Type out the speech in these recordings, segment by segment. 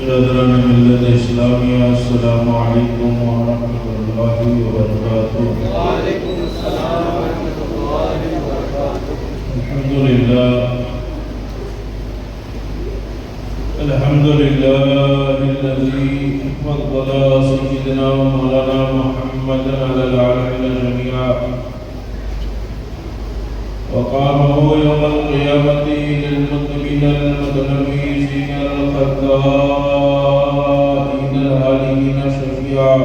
برادران ملت اسلامیہ، السلام علیکم ورحمۃ اللہ وبرکاتہ۔ وعلیکم السلام ورحمۃ اللہ وبرکاتہ۔ الحمدللہ الذی فضل سیدنا مولانا محمد علی العالمین جميعا وقامه يوم القيامة للمتقين المتنفسين الخطائين الهالكين شفيعا،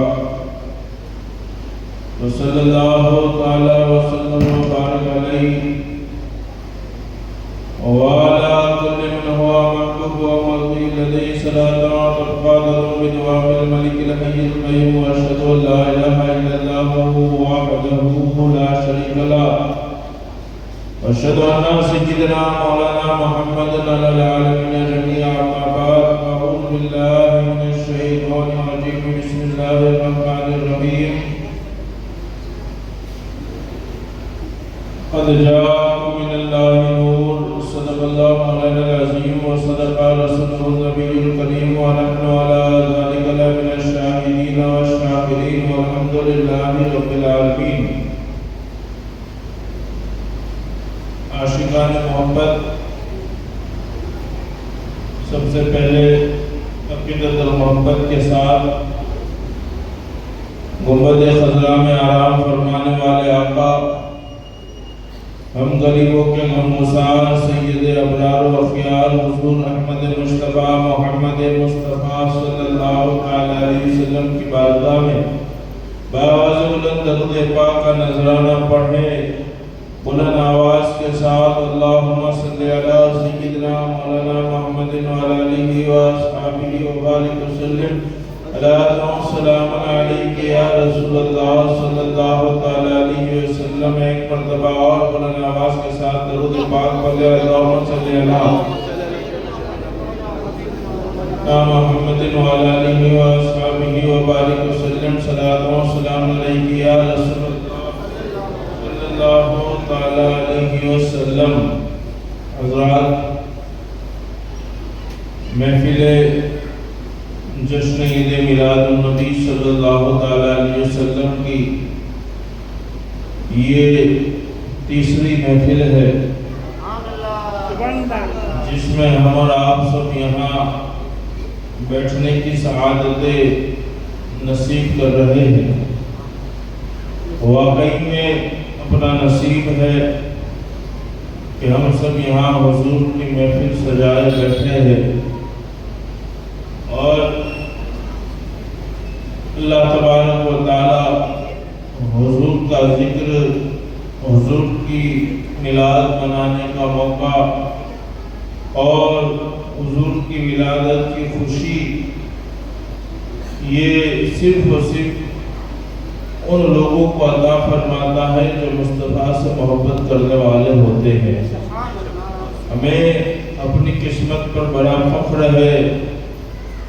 وصلى الله تعالى وسلم وبارك عليه وعلى كل من هو محبوب ومرضي لديه صلاة وتقادر بدوام الملك الحي القيوم، واشهد ان لا اله الا الله وحده لا شريك له، واشهد ان سيدنا مولانا محمد على العالمين جميعا، اما بعد، اعوذ بالله من الشيطان الرجيم، بسم الله الرحمن الرحيم، قد جاءكم من الله نور، صدق الله مولانا العظيم وصدق رسوله النبي الكريم، ونحن على ذلك لمن الشاهدين والشاكرين، والحمد لله رب العالمين۔ عاشقان محبت، سب سے پہلے عقیدت المحبت کے ساتھ گنبد خضرا میں آرام فرمانے والے آقا، ہم غریبوں کے غمگسار سید ابرار و اخیار حضور احمد مصطفیٰ محمد مصطفیٰ صلی اللہ علیہ وسلم کی بارگاہ میں بآواز بلند درود پاک کا نذرانہ پڑھیں، بلند آواز کے ساتھ اللہم صلی علی سیدنا مولانا محمد وعلی آلہ واصحابہ وبارک وسلم، صلاۃ و سلام علیک یا رسول اللہ صلی اللہ علیہ وسلم۔ ایک مرتبہ اور بلند آواز کے ساتھ درود پاک پڑھیں، اللہم صلی علی محمد وعلی آلہ واصحابہ وبارک وسلم، صلاۃ و سلام علیک یا رسول اللہ صلی اللہ علیہ وسلم۔ حضرات، محفل جشن عید میلاد النبی صلی اللہ علیہ وسلم کی یہ تیسری محفل ہے جس میں ہم اور آپ سب یہاں بیٹھنے کی سعادت نصیب کر رہے ہیں۔ واقعی میں اپنا نصیب ہے کہ ہم سب یہاں حضور کی محفل سجائے بیٹھے ہیں، اور اللہ تبارک و تعالی حضور کا ذکر، حضور کی میلاد منانے کا موقع اور حضور کی ولادت کی خوشی، یہ صرف و صرف ان لوگوں کو عطا فرماتا ہے جو مصطفیٰ سے محبت کرنے والے ہوتے ہیں۔ ہمیں اپنی قسمت پر بڑا فخر ہے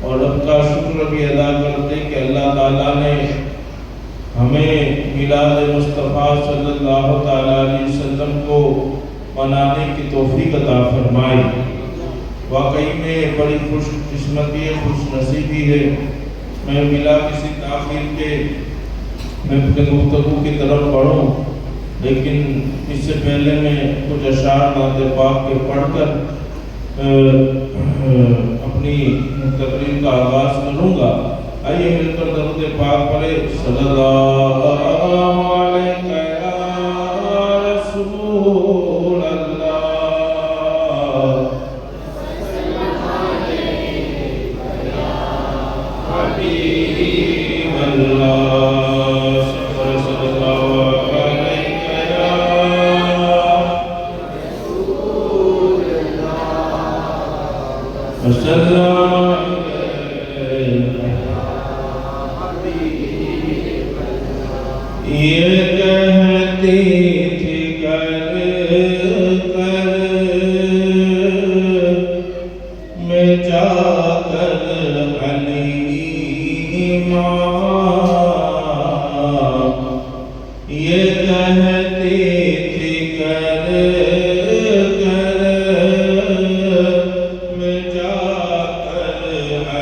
اور رب کا شکر بھی ادا کرتے کہ اللہ تعالیٰ نے ہمیں میلاد مصطفیٰ صلی اللہ علیہ وسلم کو منانے کی توفیق عطا فرمائی۔ واقعی میں بڑی خوش قسمتی ہے، خوش نصیبی ہے۔ میں بلا کسی تاخیر کے میں اپنے گفتگو کی طرف بڑھوں، لیکن اس سے پہلے میں کچھ اشعار نعت پاک کے پڑھ کر اپنی تقریر کا آغاز کروں گا۔ آئیے مل کر درود پاک پڑھیں، صلی اللہ علیہ یا رسول اللہ، حبیب اللہ، صلی اللہ علیہ یا رسول اللہ، وسلم یہ کہتی تھی کر کر میں جا کر حلیمہ، یہ کہتی تھی کر کر میں جا کر حلیمہ،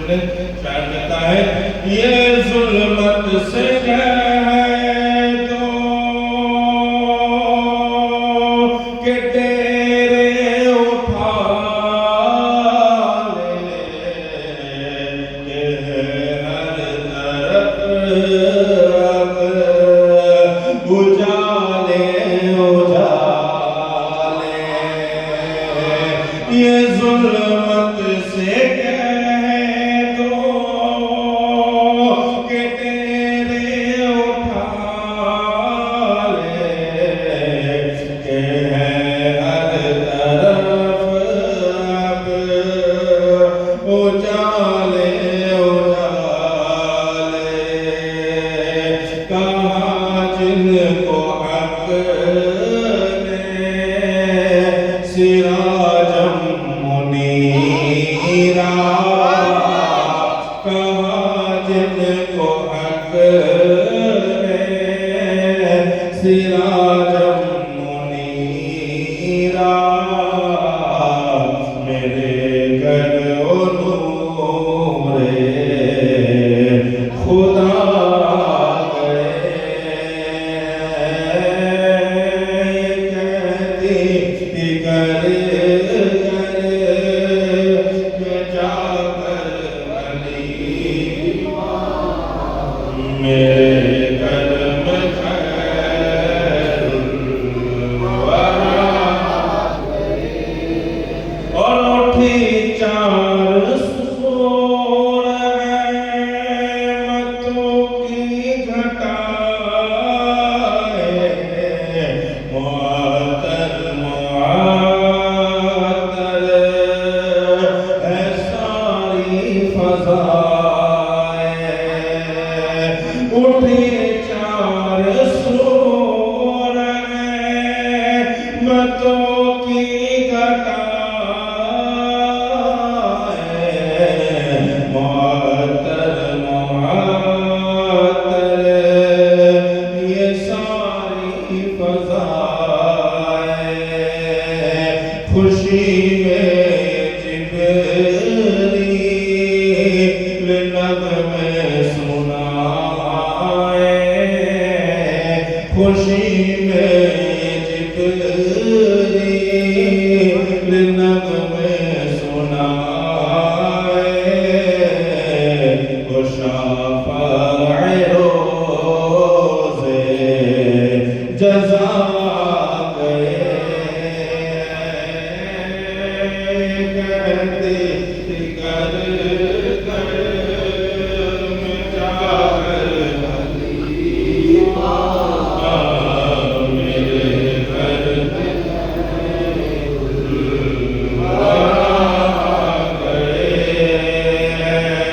سنیں شاعر کہتا ہے یہ ظلمت سے کہہ دو کہ ڈیرے اٹھا لے کہ ہر طرف اب اجالے اجالے یہ ظلمت سے کہہ دو کہ تیرے اٹھا لے کہ ہے ہر طرف اب اجالے اجالے کہاں جن کو حق نے سراجم منیرا کہاں جن کو حق نے سراجم منیرا میرے گھر و نور خدا میرے گھر میں خیر الورا اور اٹھی چار سور رحمتوں کی گھٹائے معطر معطر ہے ساری فضائے اٹھی چار سور رحمتوں کی گھٹائے معطر معطر یہ ساری فضائے خوشی میں جبریل نغمے سنائے خوشی میں جبریل نغمے سنائے وہ شافع روز جزا گئے کہتے گر گر میں جا کر حلیمہ میرے گھر میں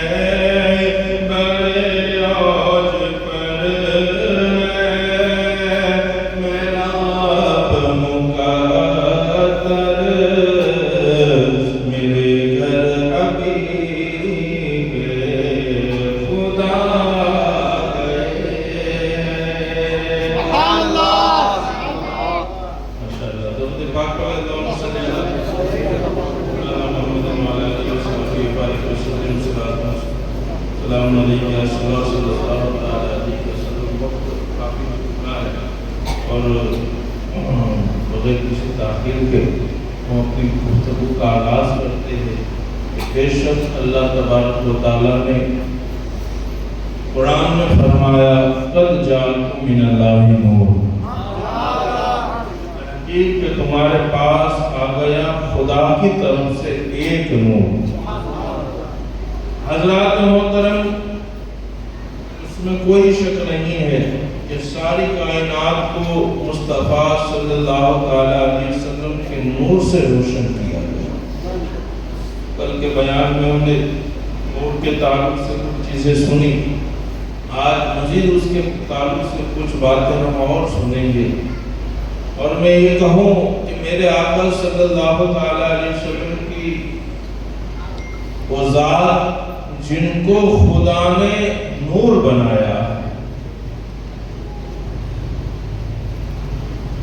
گئے بڑے عوج پر میرا اب مقدر میرے گھر حبیب خدا گئے ماشاءاللہ درود پاک پڑھیں اللہم صلی علی محمد وعلی آلہ وصحبہ وبارک وسلم سلام علیکم یا رسول اللہ صلی اللہ علیہ وسلم وقت کافی مقبول ہے اور بغیر کسی تاخیر کے ہم اپنی گفتگو کا آغاز کرتے ہیں بے شک اللہ تبارک و تعالیٰ نے قرآن میں فرمایا قد جاءکم من اللہ نور کہ تمہارے پاس آ گیا خدا کی طرف سے ایک نور حضرات محترم اس میں کوئی شک نہیں ہے کہ ساری کائنات کو مصطفیٰ صلی اللہ علیہ وسلم کے نور سے روشن کیا گیا کل کے بیان میں ہم نے نور کے تعلق سے کچھ چیزیں سنی آج مزید اس کے تعلق سے کچھ باتیں ہم اور سنیں گے اور میں یہ کہوں کہ میرے آقا صلی اللہ علیہ وسلم کی وہ ذات جن کو خدا نے نور بنایا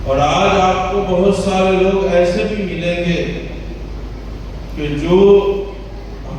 اور آج آپ کو بہت سارے لوگ ایسے بھی ملیں گے کہ جو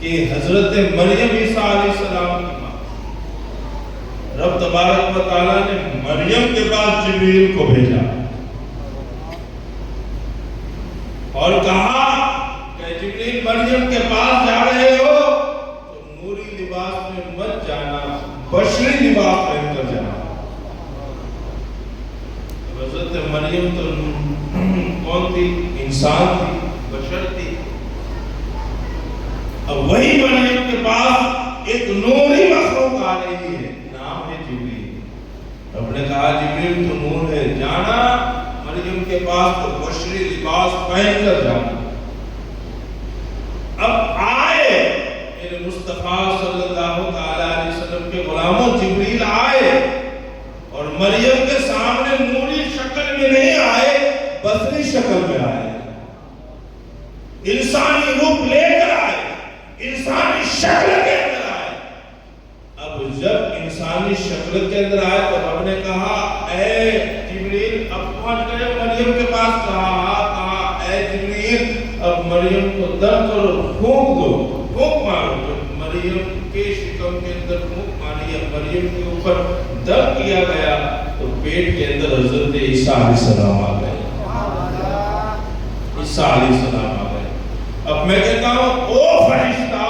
کہ حضرت مریم عیسیٰ علیہ السلام کی ماں، رب تبارک و تعالیٰ نے مریم کے پاس جبریل کو بھیجا اور کہا کہ جبریل مریم کے پاس جا رہے ہو تو نوری لباس میں مت جانا، بشری لباس پہن کر جانا۔ حضرت مریم تو کون تھی؟ انسان تھی، بشر تھی۔ اب وہی مریم کے پاس ایک نوری مخلوق آ رہی ہے، نام ہے جبریل۔ رب نے کہا جبریل تو نور ہے، جانا مریم کے پاس تو بشری لباس پہن کر جانا۔ اب آئے میرے مصطفیٰ صلی اللہ علیہ وسلم کے غلاموں، جبریل آئے اور مریم کے سامنے نوری شکل میں نہیں آئے، بصری شکل میں آئے، انسانی روپ لے کر آئے، انسانی شکل کے اندر آئے۔ اب جب انسانی شکل کے اندر آئے تو رب نے کہا اے جبریل، اب پہنچ گئے مریم کے پاس، کہا اے جبریل اب مریم کو دم کرو، پھونک دو، پھونک مارو۔ جب مریم کے شکم کے اندر پھونک ماری، مریم کے اوپر دم کیا گیا تو پیٹ کے اندر حضرت عیسیٰ علیہ السلام آ گئے، عیسیٰ علیہ السلام آ گئے۔ اب میں کہتا ہوں وہ فرشتہ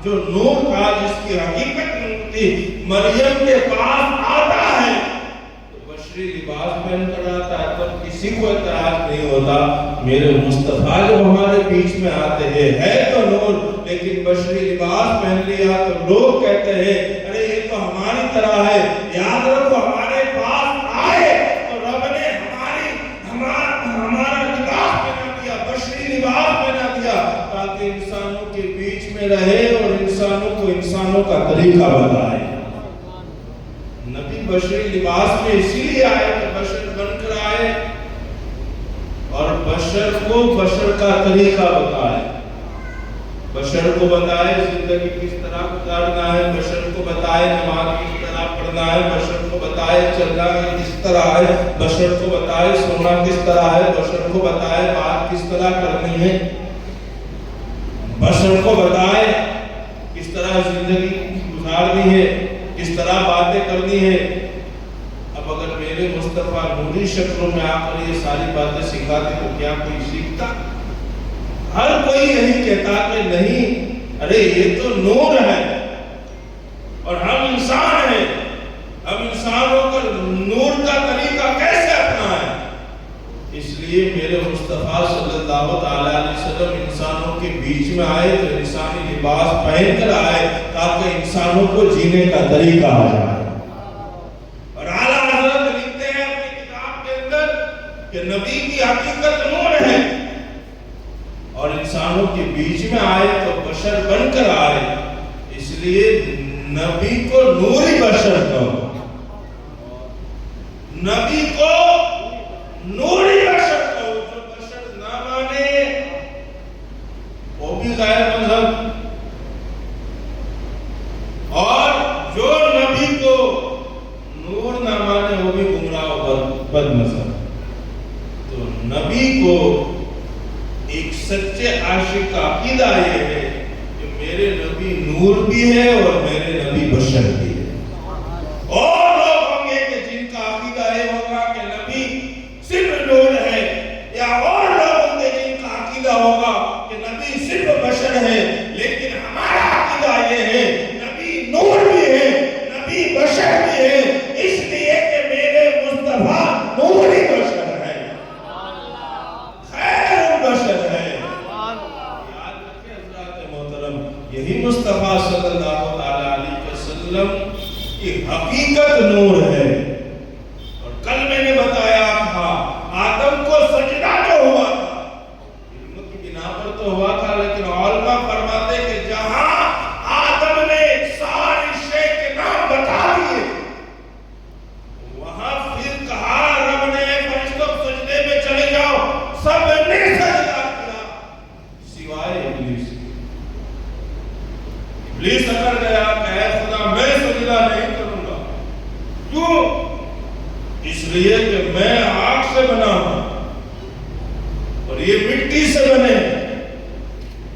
جو نور تھا، جس کی حقیقت نور تھی، مریم کے پاس آتا ہے تو بشری لباس پہن کر آتا ہے، تب کسی کو اعتراض نہیں ہوتا۔ میرے مصطفیٰ جو ہمارے بیچ میں آتے ہیں ہے تو نور، لیکن بشری لباس پہن لیا تو لوگ کہتے ہیں ارے یہ تو ہماری طرح ہے۔ یاد رکھو ہمارے پاس آئے تو رب نے ہمارا لباس پہنا دیا، بشری لباس پہنا دیا، تاکہ انسانوں کے بیچ میں رہے اور انسانوں کو انسانوں کا طریقہ بتائے۔ نبی بشری لباس میں اسی لیے آئے کہ بشر بن کر آئے اور بشر کو بشر کا طریقہ بتائے، بشر کو بتائے زندگی کس طرح گزارنا ہے، بشر کو بتائے نماز کس طرح پڑھنا ہے، بشر کو بتائے چلنا کس طرح ہے، بشر کو بتائے سونا کس طرح ہے، بشر کو بتائے بات کس طرح کرنی ہے، بشر کو بتائے کس طرح زندگی گزارنی ہے، کس طرح باتیں کرنی ہے۔ اب اگر میرے مصطفیٰ نوری شکلوں میں آ کر یہ ساری باتیں سکھاتے تو کیا کوئی سیکھتا؟ ہر کوئی یہی کہتا کہ نہیں، ارے یہ تو نور ہے اور ہم انسان ہیں، ہم انسان ہو کر نور کا طریقہ کیسے اپنائیں؟ اس لیے میرے مصطفیٰ صلی اللہ علیہ وسلم انسانوں کے بیچ میں آئے تو انسانی لباس پہن کر آئے تاکہ انسانوں کو جینے کا طریقہ آ جائے۔ اور اعلیٰ حضرت لکھتے ہیں اپنی کتاب کے اندر کہ نبی کی حقیقت نور ہے اور انسانوں کے بیچ میں آئے تو بشر بن کر آئے، اس لیے نبی کو نوری بشر کہو، نبی کو نوری بشر کہو۔ جو بشر نہ مانے وہ بھی غیر مذہب، اور جو نبی کو نور نہ مانے وہ بھی گمراہ بد مذہب۔ تو نبی کو ایک سچے عاشق کا عقیدہ یہ ہے کہ میرے نبی نور بھی ہے اور میرے نبی بشر بھی ہے۔ اور لوگ ہوں گے کہ جن کا عقیدہ یہ ہوگا کہ نبی صرف نور ہے، یا اور لوگ ہوں گے جن کا عقیدہ ہوگا کہ نبی صرف بشر ہے، لیکن ہمارا عقیدہ یہ ہے نبی نور بھی ہے، نبی بشر بھی ہے، اس لیے کہ میرے مصطفیٰ نوری بشر ہے، خیر بشر ہے۔ یاد رکھیں حضرات محترم، یہی مصطفیٰ صلی اللہ علیہ وسلم کی حقیقت نور ہے۔ اور کل میں نے بتایا تھا آدم کو سجدہ جو ہوا تھا علم کی بنا پر تو ہوا تھا، لیکن علماء فرماتے کہ جہاں آدم نے ساری شے کے نام بتا دیے وہاں پھر کہا رب نے فرشتوں سجدے میں چلے جاؤ، سب نے سجدہ کیا سوائے ابلیس۔ ابلیس اکڑ گیا کہ اے خدا میں سجدہ نہیں کروں گا، کیوں؟ اس لیے کہ میں آگ سے بنا ہوں اور یہ مٹی سے بنے،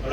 اور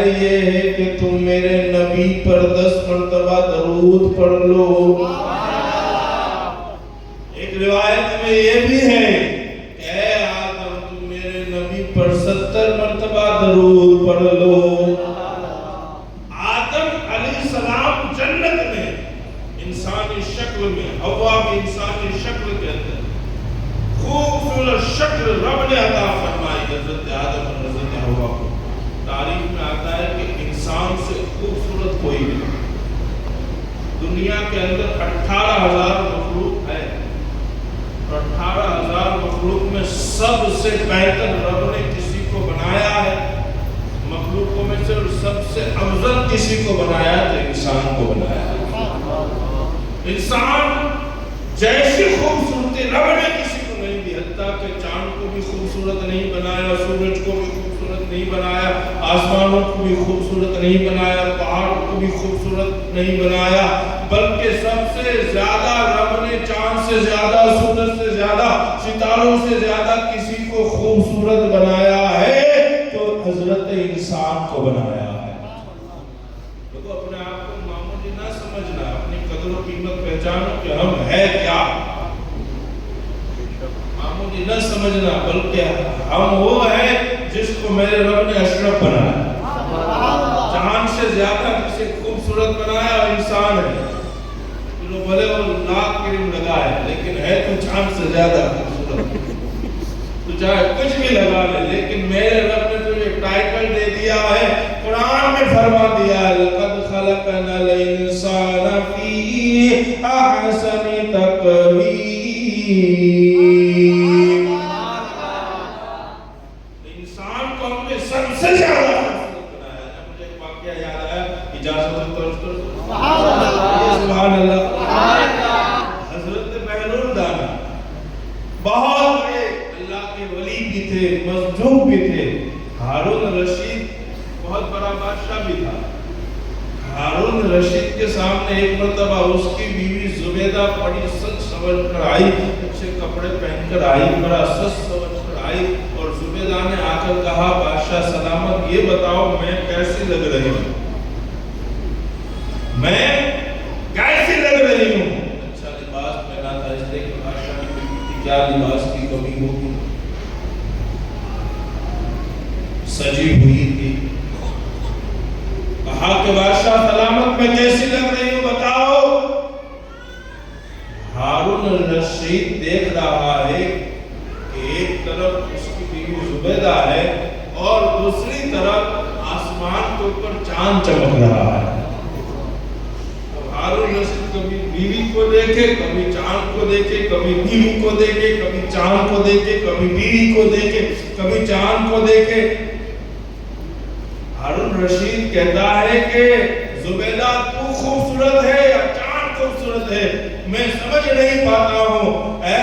فرمائے یہ ہے کہ تم میرے نبی پر 10 مرتبہ درود پڑھ لو۔ ایک روایت میں یہ بھی ہے کہ اے آدم تم میرے نبی پر 70 مرتبہ درود پڑھ لو۔ آدم علیہ السلام جنت میں انسانی شکل میں، حوا بھی انسانی شکل کے اندر خوبصورت شکل رب نے عطا فرمائی حضرت آدم اور حضرت حوا کو۔ تاریخ میں آتا ہے کہ انسان سے خوبصورت کوئی نہیں۔ دنیا کے اندر 18,000 مخلوق ہے، 18,000 مخلوق میں سب سے بہتر رب نے کسی کو بنایا ہے۔ مخلوقوں میں سے سب سے افضل کسی کو بنایا تو انسان کو بنایا ہے۔ انسان جیسی خوبصورتی رب نے کسی کو نہیں دی، حتیٰ کہ چاند کو بھی خوبصورت نہیں بنایا، سورج کو بھی خوبصورت نہیں بنایا، آسمانوں کو بھی خوبصورت نہیں بنایا، پہاڑوں کو بھی خوبصورت نہیں بنایا، بلکہ سب سے زیادہ رب نے چاند سے زیادہ، سورج سے زیادہ، ستاروں سے زیادہ کسی کو خوبصورت بنایا ہے تو حضرت انسان کو بنایا ہے۔ دیکھو اپنے آپ کو معمولی نہ سمجھنا، اپنی قدر و قیمت پہچانو کہ ہم ہے کیا، معمولی نہ سمجھنا، بلکہ ہم وہ ہیں جس کو میرے رب نے اشرف بنایا، جہان سے زیادہ کسی خوبصورت بنایا اور انسان ہے۔ چلو بھلے وہ لاکھ کریم لگا ہے لیکن ہے تو چاند سے زیادہ خوبصورت، تو چاہے کچھ بھی لگا لے، لیکن میرے رب نے تجھے ٹائٹل دے دیا ہے، قرآن میں فرما دیا ہے لَقَدْ خَلَقْنَا الْإِنسَانَ فِي أَحْسَنِ تَقْوِيمٍ۔ انسان کو ہم نے سب سے زیادہ خوبصورت بنایا ہے۔ مجھے ایک واقعہ یاد آیا، اجازت ہے تو سبحان اللہ۔ حضرت بہلول دانا بہت بڑے اللہ کے ولی بھی تھے، مظلوم بھی تھے۔ ہارون رشید بہت بڑا بادشاہ بھی تھا۔ ہارون رشید کے سامنے ایک مرتبہ اس کی بیوی زبیدہ بڑی سچ سمجھ کر آئی، اچھے کپڑے پہن کر آئی، بڑا سچ سمجھ کر آئی، اور زبیدہ نے آ کر کہا بادشاہ سلامت یہ بتاؤ میں کیسی لگ رہی ہوں، میں کیسی لگ رہی ہوں؟ اچھا لباس پہنا تھا اس لیے کہ بادشاہ کی بیوی تھی، کیا لباس کی کمی ہوگی، سجی ہوئی تھی۔ کہا کہ بادشاہ سلامت میں کیسی لگ رہی ہوں بتاؤ۔ ہارون رشید دیکھ رہا ہے کہ ایک طرف اس کی بیوی زبیدہ ہے اور دوسری طرف آسمان کے اوپر چاند چمک رہا ہے۔ ہارون رشید کبھی بیوی کو دیکھے، کبھی چاند کو دیکھے، کبھی بیوی کو دیکھے، کبھی چاند کو دیکھے، کبھی بیوی کو دیکھے، کبھی چاند کو دیکھے۔ ہارون رشید کہتا ہے کہ زبیدہ تو خوبصورت ہے یا چاند خوبصورت ہے، میں سمجھ نہیں پاتا ہوں۔ اے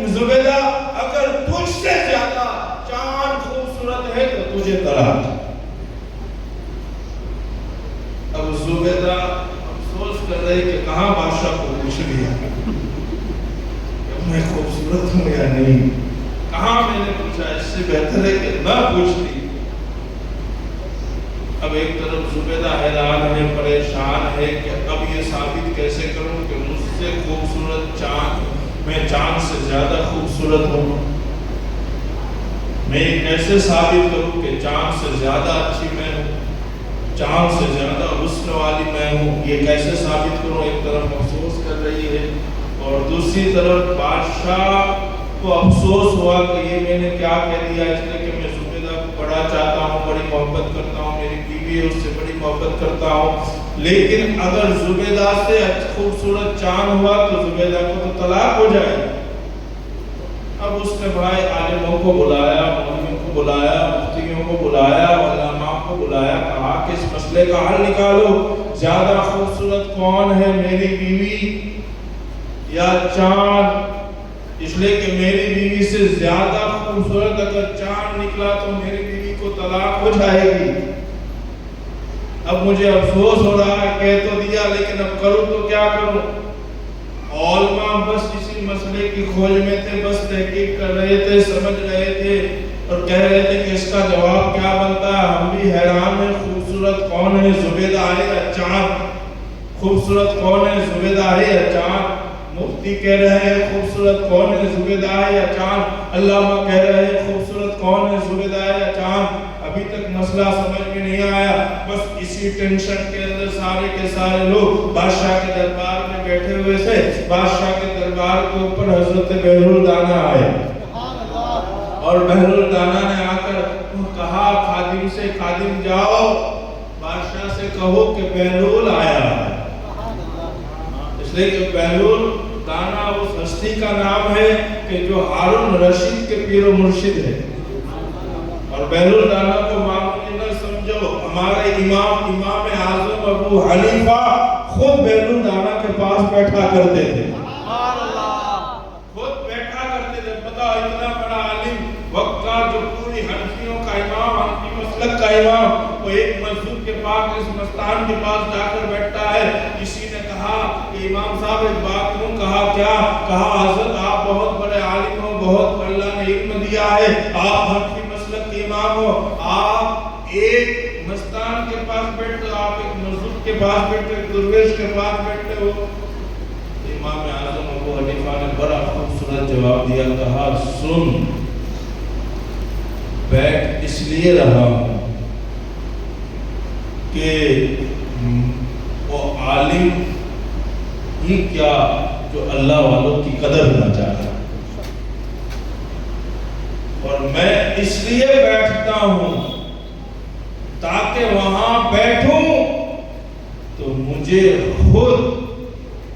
زبیدہ اگر تجھ سے زیادہ چاند خوبصورت ہے تو تجھے طلاق۔ اب زبیدہ افسوس کر رہی کہ کہاں بادشاہ کو پوچھ لیا میں خوبصورت ہوں یا نہیں، کہاں میں نے پوچھا، اس سے بہتر ہے کہ نہ پوچھتی۔ اب ایک طرف زبیدہ حیران ہے، پریشان ہے کہ اب یہ ثابت کیسے کروں کہ مجھ سے خوبصورت چاند، میں چاند سے زیادہ خوبصورت ہوں، میں یہ کیسے ثابت کروں کہ چاند سے زیادہ اچھی میں ہوں، چاند سے زیادہ حسن والی میں ہوں، یہ کیسے ثابت کروں۔ ایک طرف افسوس کر رہی ہے اور دوسری طرف بادشاہ کو افسوس ہوا کہ یہ میں نے کیا کہہ دیا، اس لیے کہ میں زبیدہ کو بڑا چاہتا ہوں، بڑی محبت کرتا ہوں، میری بیوی ہے اس سے بڑی محبت کرتا ہوں، لیکن اگر زبیدہ سے خوبصورت چاند ہوا تو زبیدہ کو تو طلاق ہو جائے۔ اب اس نے بھائی عالموں کو بلایا، مولویوں کو بلایا، مفتیوں کو بلایا، علماء کو بلایا، کہا کہ اس مسئلے کا حل نکالو، زیادہ خوبصورت کون ہے، میری بیوی یا چاند؟ اس لیے کہ میری بیوی سے زیادہ خوبصورت اگر چاند نکلا تو میری بیوی کو طلاق ہو جائے گی۔ اب مجھے افسوس ہو رہا ہے، کہہ تو دیا لیکن اب کروں تو کیا کروں۔ علماء بس اسی مسئلے کی کھوج میں تھے، بس تحقیق کر رہے تھے، سمجھ رہے تھے اور کہہ رہے تھے کہ اس کا جواب کیا بنتا ہے۔ ہم بھی حیران ہیں، خوبصورت خوبصورت کون ہے زبیدہ ہے یا چاند؟ خوبصورت کون ہے زبیدہ ہے یا چاند؟ مفتی کہہ رہے ہیں خوبصورت کون ہے زبیدہ ہے یا چاند؟ علامہ کہہ رہے ہیں خوبصورت کون ہے زبیدہ ہے یا چاند؟ ابھی تک مسئلہ سمجھ میں نہیں آیا، بس اسی ٹینشن کے اندر سارے کے سارے لوگ بادشاہ کے دربار میں بیٹھے ہوئے تھے۔ بادشاہ کے دربار کے اوپر حضرت بہلول آئے اور بہلول نے آ کر کہا خادم سے، خادم جاؤ بادشاہ سے کہو کہ بہلول آیا ہے۔ اس لیے کہ بہلول دانا اس ہستی کا نام ہے کہ جو ہارون رشید کے پیر و مرشد ہے، اور بہلول دانا کو معمولی نہ سمجھو، ہمارے امام اعظم ابو حنیفہ خود بہلول دانا کے پاس بیٹھا کرتے تھے، خود بیٹھا کرتے تھے۔ پتا اتنا بڑا عالم وقت کا جو پوری حنفیوں کا امام، حنفی مسلک کا امام، وہ ایک مسجد کے پاس اس مستان کے پاس جا کر بیٹھتا ہے۔ کسی نے کہا کہ امام صاحب ایک بات کیوں؟ کہا کیا؟ کہا حضرت آپ بہت بڑے عالم ہو، بہت اللہ نے علم دیا ہے، آپ حنفی مسلک کے امام ہو، آپ ایک مستان کے پاس بیٹھتے ہو، آپ ایک مسجد کے پاس بیٹھتے ہو، ایک درویش کے پاس بیٹھتے ہو۔ امام اعظم ابو حنیفہ نے بڑا خوبصورت جواب دیا، کہا سن، بیٹھ اس لیے رہا ہوں کہ وہ عالم ہی کیا جو اللہ والوں کی قدر نہ جانا، اور میں اس لیے بیٹھتا ہوں تاکہ وہاں بیٹھوں تو مجھے خود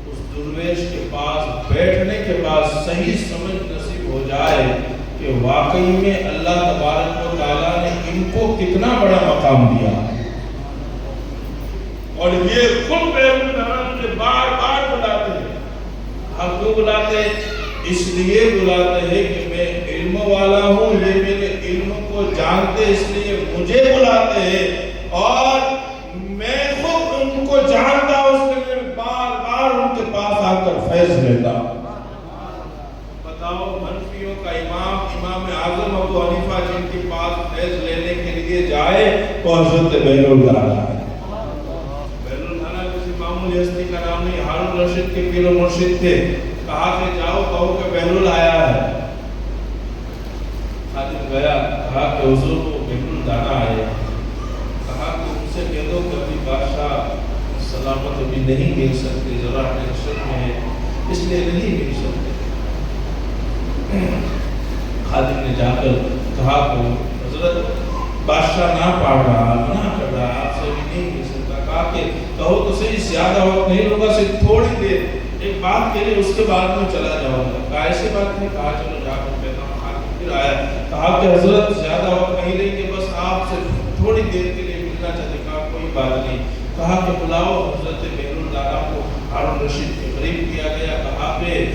اس درویش کے پاس بیٹھنے کے بعد صحیح سمجھ نصیب ہو جائے کہ واقعی میں اللہ تبارک و تعالیٰ نے ان کو کتنا بڑا مقام دیا۔ اور یہ خود بہلول دانا مجھے بار بار بلاتے ہیں۔ ہم کیوں بلاتے ہیں؟ اس لیے بلاتے ہیں کہ میں علم والا ہوں، یہ میرے علم کو جانتے اس لیے مجھے بلاتے ہیں، اور میں خود ان کو جانتا ہوں، اس لیے بار بار ان کے پاس آ کر فیض لیتا ہوں۔ بتاؤ حنفیوں کا امام اعظم ابو حنیفہ جن کے پاس فیض لینے کے لیے جائے تو حضرت بہلول دانا ہے۔ بہلول دانا کسی معمولی ہستی کا نام نہیں، ہارون رشید کے پیر و مرشد تھے۔ کہا کہ جاؤ کہو کہ بہلول آیا ہے۔ خادم گیا، کہا کہ حضور کو بہلول دانا آیا۔ کہا کہ ان سے کہہ دو کہ ابھی بادشاہ سلامت ابھی نہیں مل سکتے، ذرا ٹینشن میں ہے، اس لیے نہیں مل سکتے۔ خادم نے جا کر کہا کہ حضرت بادشاہ نہ پاڑ رہا، منع کر رہا، آپ سے بھی نہیں مل سکتا۔ کہا کہ کہو تو صحیح، زیادہ وقت نہیں ہوگا، صرف تھوڑی دیر ایک بات کے لیے، اس کے بعد میں چلا جاؤں گا۔ کہا ایسی بات نہیں، کہا چلو جا کر کہتا ہوں۔ خادم پھر آیا، کہا کہ حضرت زیادہ وقت نہیں لیں گے، بس آپ سے تھوڑی دیر کے لیے ملنا چاہتے۔ کہا کوئی بات نہیں۔ کہا کہ بلاؤ حضرت بہلول دانا کو ہارون رشید کے قریب کیا گیا۔ کہا کہ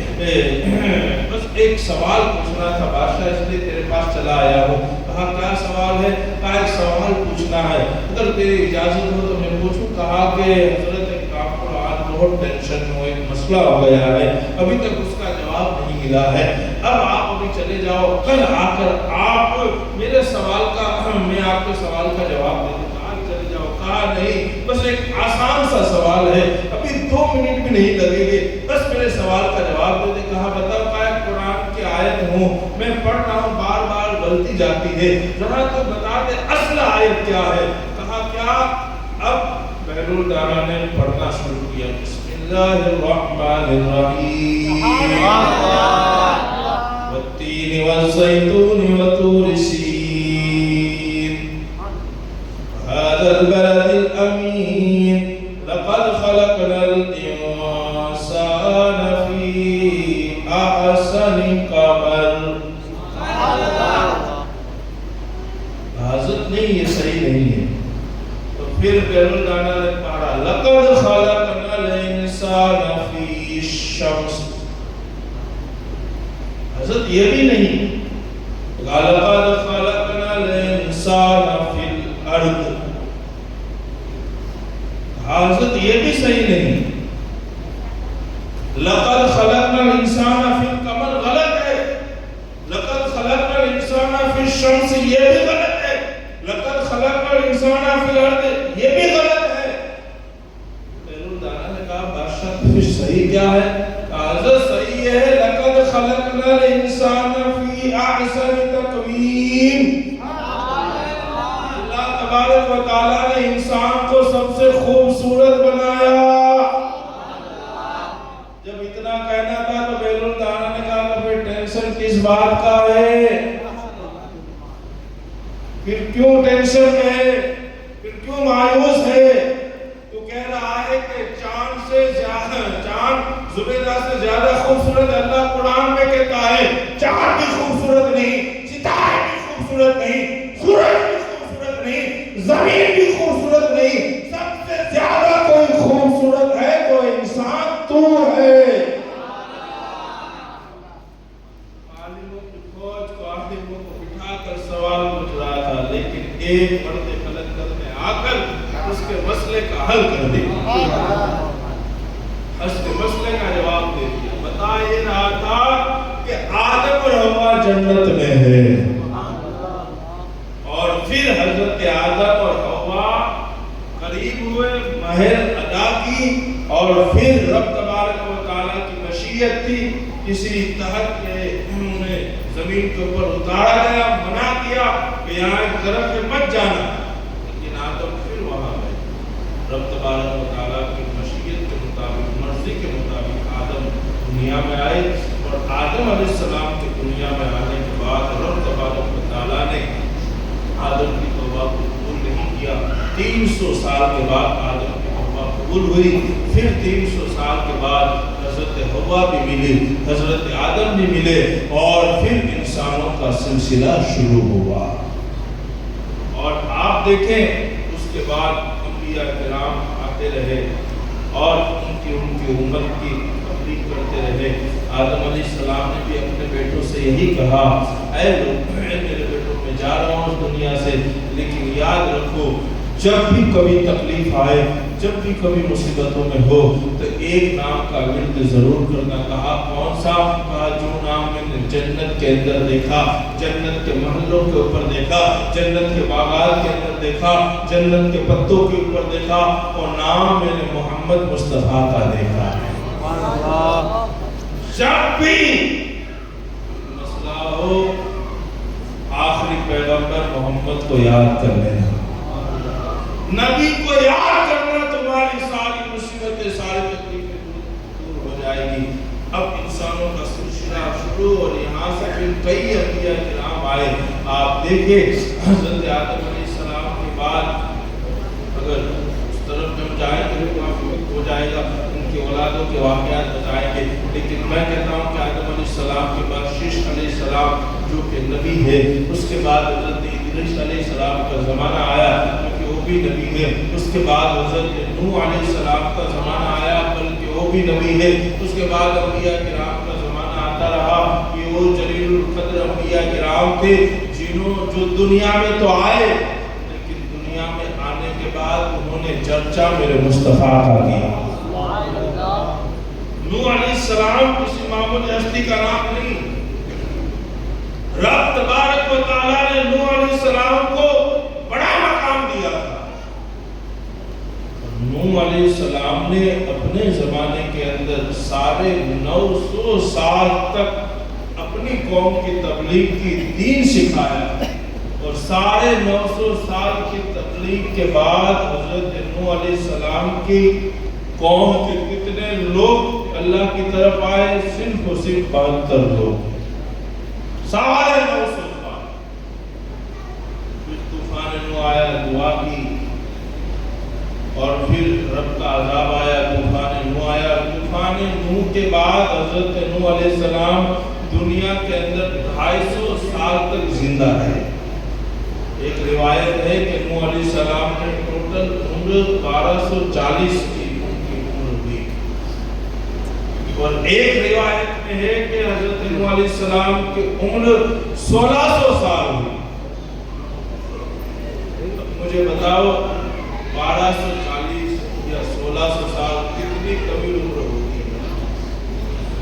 بس ایک سوال پوچھنا تھا بادشاہ، اس لیے تیرے پاس چلا آیا ہوں۔ کہا کیا سوال ہے؟ کہا ایک سوال پوچھنا ہے، اگر تیری اجازت ہو تو میں پوچھوں۔ کہا کہ حضرت ایک کام کو آج بہت ٹینشن میں ہو، ایک مسئلہ ہو گیا ہے، ابھی تک اس کا جواب نہیں ملا ہے، اب آپ ابھی چلے جاؤ، کل آ کر آپ میرے سوال کا، میں آپ کے سوال کا جواب دے دوں۔ چلے جاؤ۔ کہا نہیں، بس ایک آسان سا سوال ہے، ابھی 2 منٹ بھی نہیں لگے گے، بس میرے سوال کا جواب دے دے۔ کہا بتاؤ۔ کہا قرآن کی آیت ہوں، میں پڑھ رہا ہوں، بار بار غلطی جاتی ہے، ذرا تو بتا دے اصل آیت کیا ہے۔ کہا کیا؟ اب بہلول دانا نے پڑھنا شروع کیا، بسم اللہ الرحمن الرحیم، والتین والزیتون وطور سین، هذا البلد الأمين، لقد خلقنا الإنسان في أحسن تقويم۔ حضرت نہیں، یہ صحیح نہیں ہے۔ تو پھر بہلول دانا نے پڑھا، لقد خلقنا الانسان فی الشمس۔ حضرت یہ بھی نہیں، لقد خلقنا الانسان فی الارض۔ حضرت یہ بھی صحیح نہیں، لقد خلقنا الانسان فی القمر، غلط ہے، لقد خلقنا الانسان فی الشمس، یہ بھی غلط ہے، لقد خلقنا الانسان فی الارض، صحیح کیا ہے؟ حضرت صحیح ہے لَقَدْ خَلَقْنَا الْإِنسَانَ فِي أَحْسَنِ تَقْوِيمٍ۔ اللہ تبارک و تعالیٰ نے انسان کو سب سے خوبصورت بنایا۔ جب اتنا کہنا تھا تو بیرون دانا نے کہا کہ پھر ٹینشن کس بات کا ہے؟ پھر کیوں ٹینشن میں ہے؟ پھر کیوں مایوس ہے؟ تو کہہ رہا ہے کہ چاند سے زیادہ، چاند زبیدہ سے زیادہ خوبصورت اللہ قرآن میں کہتا ہے چاند بھی خوبصورت نہیں، ستارے بھی خوبصورت نہیں، سورج بھی خوبصورت نہیں، زمین بھی خوبصورت نہیں، سب سے زیادہ کوئی خوبصورت ہے تو انسان تو ہے۔ عالموں کی فوج کو عالموں کو بٹھا کر سوال پوچھ رہا تھا، لیکن ایک مرد قلندر نے آ کر اس کے مسئلے کا حل کر دیا، اس کے مسئلے کا جواب دے دیا۔ بتا یہ رہا تھا کہ آدم اور حوا جنت میں ہے، اور پھر حضرت آدم اور حوا قریب ہوئے، مہر ادا کی، اور پھر رب تبارک و تعالیٰ کی مشیت تھی، کسی تحت کے انہیں زمین کے اوپر اتارا گیا، منع کیا کہ یہاں ایک طرف سے مت جانا، لیکن آدم پھر وہاں گئے۔ رب تبارک و تعالیٰ کی مشیت کے مطابق، مرضی کے مطابق آدم دنیا میں آئے، اور آدم علیہ السلام کے دنیا میں آنے کے بعد رب تبارک و تعالیٰ نے آدم کی توبہ کو قبول نہیں کیا۔ 300 سال کے بعد آدم کی توبہ قبول ہوئی، پھر 300 سال کے بعد حضرت حوا بھی ملے، حضرت آدم بھی ملے، اور پھر انسانوں کا سلسلہ شروع ہوا۔ اور آپ دیکھیں اس کے بعد انبیاء کرام آتے رہے اور ان کی امت کی تبلیغ کرتے رہے۔ آدم علیہ السلام نے بھی اپنے بیٹوں سے یہی کہا، اے لوگ میں میرے بیٹوں میں جا رہا ہوں اس دنیا سے، لیکن یاد رکھو جب بھی کبھی تکلیف آئے، جب بھی کبھی مصیبتوں میں ہو تو ایک نام کا ورد ضرور کرنا۔ کہا کون سا؟ کہا جو نام میں نے جنت کے اندر دیکھا، جنت کے محلوں کے اوپر دیکھا، جنت کے باغات کے اندر دیکھا، جنت کے پتوں کے اوپر دیکھا، اور نام میں نے محمد مصطفیٰ کا دیکھا ہے۔ جب بھی مسئلہ ہو آخری پیغمبر محمد کو یاد کر لینا، نبی کو یاد کرنا، تمہاری ساری مصیبتیں، ساری تکلیفیں دور ہو جائے گی۔ اب انسانوں کا سلسلہ شروع، اور یہاں سے پھر کئی انبیاء کرام آئے۔ آپ دیکھیں حضرت آدم علیہ السلام کے بعد اگر اس طرف ہم جائیں تو کافی وقت ہو جائے گا، ان کی اولادوں کے واقعات بتائیں گے، لیکن میں کہتا ہوں کہ آدم علیہ السلام کے بعد شیش علیہ السلام جو کہ نبی ہے، اس کے بعد حضرت ادریس علیہ السلام کا زمانہ آیا کیونکہ وہ بھی نبی ہے، اس کے بعد حضرت نوح علیہ السلام کا زمانہ آیا بلکہ وہ بھی نبی ہے، اس کے بعد انبیاء کرام کا زمانہ آتا رہا کہ وہ جلیل القدر انبیاء کرام تھے جنہوں جو دنیا میں تو آئے، لیکن دنیا میں آنے کے بعد انہوں نے چرچا میرے مصطفیٰ کا کیا۔ نوح علیہ السلام کسی معمولی ہستی کا نام نہیں، رب تبارک و تعالیٰ نے نوح علیہ السلام کو بڑا مقام دیا تھا۔ نوح علیہ السلام نے اپنے زمانے کے اندر سارے 900 سال تک اپنی قوم کی تبلیغ کی، دین سکھایا، اور سارے 900 سال کی تبلیغ کے بعد حضرت نوح علیہ السلام کی قوم کے کتنے لوگ اللہ کی طرف آئے؟ صرف اور صرف 72 لوگ، سارے 900 سال۔ پھر طوفان نوح آیا، دعا کی، اور پھر رب کا عذاب آیا، طوفان نوح آیا۔ طوفان نوح کے بعد حضرت نوح علیہ السلام دنیا کے اندر 250 سال تک زندہ رہے۔ ایک روایت ہے کہ نوح علیہ السلام نے ٹوٹل عمر 1240 کی عمر ہوئی، اور ایک روایت میں ہے کہ حضرت نوح علیہ السلام کی عمر 1600 سال ہوئی۔ مجھے بتاؤ 1240 یا 1600 سال کتنی طویل عمر ہوتی ہے؟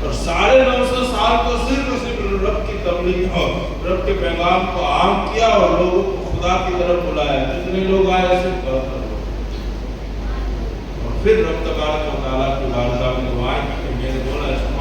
اور سارے 900 سال کو صرف اور صرف رب کی تبلیغ اور رب کے پیغام کو عام کیا اور لوگوں کو خدا کی طرف بلایا۔ جتنے لوگ آئے صرف 72 لوگ، اور پھر رب تبارک و تعالیٰ کی بارگاہ میں دعائیں کی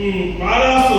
1200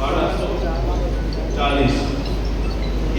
1240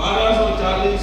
1240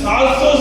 700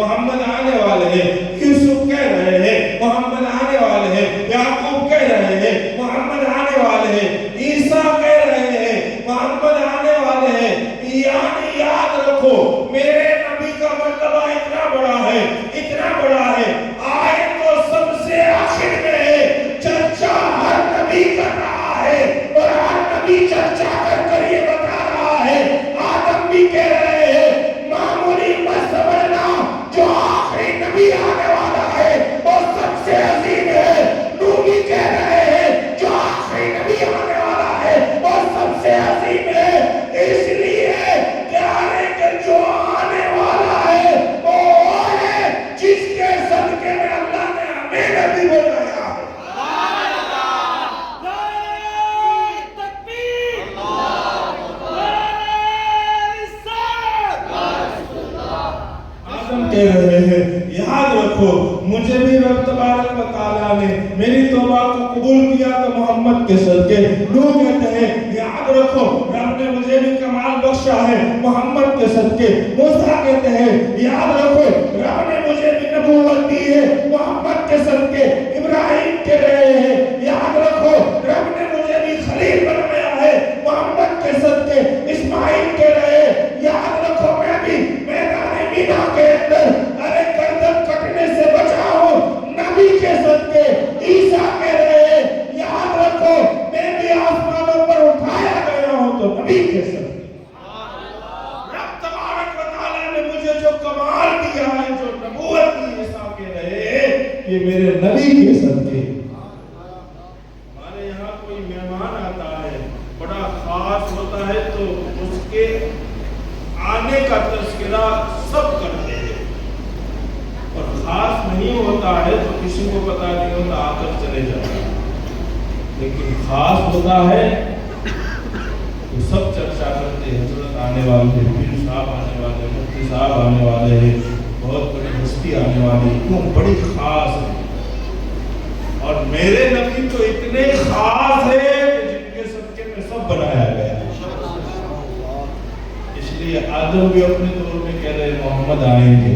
محمد آنے والے ہیں، یوسف کہہ رہے ہیں محمد آنے والے ہیں، یعقوب کہہ رہے ہیں محمد آنے والے ہیں، عیسیٰ کہہ رہے ہیں محمد آنے والے ہیں۔ یعنی یاد رکھو میرے نبی کا مرتبہ اتنا بڑا ہے، اتنا بڑا ہے، آئے تو سب سے آخر میں ہے، چرچا ہر نبی کر رہا ہے اور ہر نبی چرچا کر کر یہ بتا رہا ہے، آدم بھی کہہ رہے ہیں معمولی مت سمجھنا، جو آخری نبی آنے والا ہے وہ سب سے عظیم ہے۔ نوح بھی کہہ رہے ہیں جو آخری نبی آنے والا ہے وہ سب سے عظیم ہے۔ اس لیے پیارے کہ جو آنے والا ہے وہ ہے جس کے صدقے میں اللہ نے ہمیں نبی بنایا ہے۔ آدم کہہ رہے ہیں یاد رکھو مجھے بھی رب تبارک و تعالیٰ نے میری توبہ کو قبول کیا تو محمد کے صدقے۔ نوح کہتے ہیں یاد رکھو رب نے مجھے بھی کمال بخشا ہے محمد کے صدقے۔ موسیٰ کہتے ہیں یاد رکھو رب نے مجھے بھی نبوت دی ہے محمد کے صدقے۔ ابراہیم کہہ رہے ہیں یاد رکھو رب نے مجھے بھی خلیل بنایا ہے محمد کے صدقے۔ اسماعیل کہہ رہے ہیں یاد رکھو میں بھی میدان مینا کے اندر ارے گردن کٹنے سے بچا ہوں نبی کے صدقے۔ عیسیٰ کہہ رہے ہیں یاد رکھو میں بھی آسمانوں پر اٹھایا گیا ہوں تو نبی کے صدقے۔ رب تبارک و تعالیٰ نے مجھے جو کمال دیا ہے جو نبوت دی، عیسیٰ کہہ رہے ہیں یہ میرے نبی کے صدقے۔ ہمارے یہاں کوئی مہمان آتا ہے بڑا خاص ہوتا ہے تو اس کے آنے کا تذکرہ سب کرتے ہیں، اور خاص نہیں ہوتا ہے تو کسی کو پتا نہیں ہوتا آ کر چلے جاتا ہے، لیکن خاص ہوتا ہے تو سب چرچا کرتے ہیں، حضرت آنے والے ہیں، پیر صاحب آنے والے ہیں، مفتی صاحب آنے والے ہیں، بہت بڑی ہستی آنے والی، کیوں بڑی خاص ہے۔ اور میرے نبی تو اتنے خاص ہے کہ جن کے صدقے میں سب بنایا گیا ہے۔ اس لیے آدم بھی اپنے دور میں کہہ رہے محمد آئیں گے،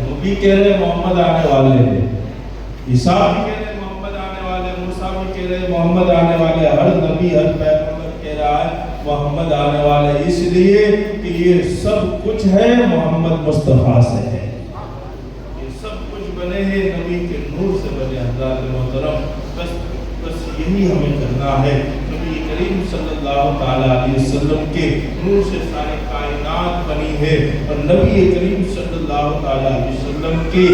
وہ بھی کہہ رہے محمد آنے والے ہیں، عیسیٰ بھی کہہ رہے محمد آنے والے، موسیٰ بھی کہہ رہے محمد آنے والے، ہر نبی ہر پیغمبر کہہ رہا ہے محمد آنے والے، اس لیے کہ یہ سب کچھ ہے محمد مصطفیٰ سے ہے، یہ سب کچھ بنے ہیں نبی کے نور سے بنے۔ حضرات محترم بس یہی ہمیں کرنا ہے، نبی کریم صلی اللہ تعالیٰ علیہ وسلم کے نور سے ساری کائنات بنی ہے، اور نبی کریم صلی اللہ تعالیٰ علیہ وسلم کی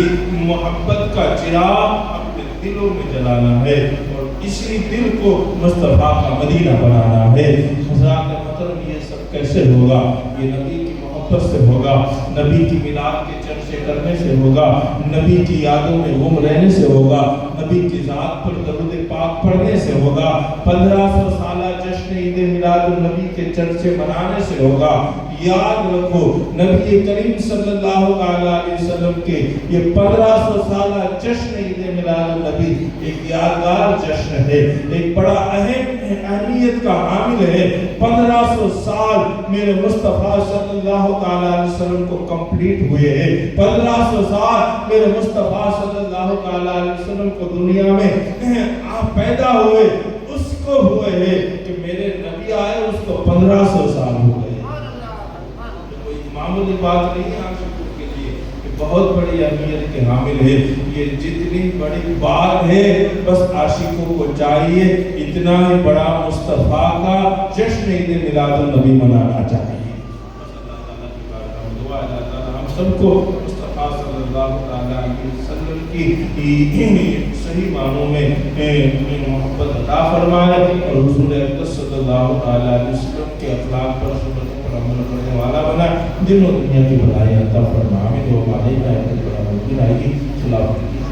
محبت کا چراغ اپنے دلوں میں جلانا ہے، اور اسی دل کو مصطفیٰ کا مدینہ بنانا ہے۔ حضرات محترم یہ سب کیسے ہوگا؟ یہ نبی کی محبت سے ہوگا، نبی کی میلاد کے چرچے کرنے سے ہوگا، نبی کی یادوں میں گم رہنے سے ہوگا، نبی کی ذات پر درود پاک پڑھنے سے ہوگا، 1500 سالہ جشن عید میلاد النبی کے چرچے منانے سے ہوگا۔ یاد رکھو نبی کریم صلی اللہ علیہ وسلم کے یہ 1500 سالہ جشن عید میلاد النبی ایک یادگار جشن ہے، ایک بڑا اہمیت کا حامل ہے۔ 1500 سال میرے مصطفیٰ صلی اللہ علیہ وسلم کو کمپلیٹ ہوئے ہیں، 1500 سال میرے مصطفیٰ صلی اللہ علیہ وسلم کو دنیا میں آپ پیدا ہوئے، اس کو ہوئے ہیں کہ میرے نبی آئے اس کو 1500 سال ہوئے۔ کوئی معمولی بات نہیں ہے عاشقوں کے لیے، یہ بہت بڑی اہمیت کے حامل ہے۔ یہ جتنی بڑی بات ہے بس عاشقوں کو چاہیے اتنا ہی بڑا مصطفیٰ کا جشن عید میلاد النبی منانا چاہیے۔ اللہ تعالیٰ کی بارگاہ میں دعا ہے اللہ تعالیٰ ہم سب کو مصطفیٰ صلی اللہ علیہ وسلم کی صحیح معنوں میں محبت عطا فرمائے، اور حضور اقدس صلی اللہ علیہ وسلم کے اخلاق پر سنتوں پر عمل کرنے والا بنا، دل و دنیا کی بھلائی عطا فرمائے۔ آمین و علیکم ورحمۃ اللہ وبرکاتہ۔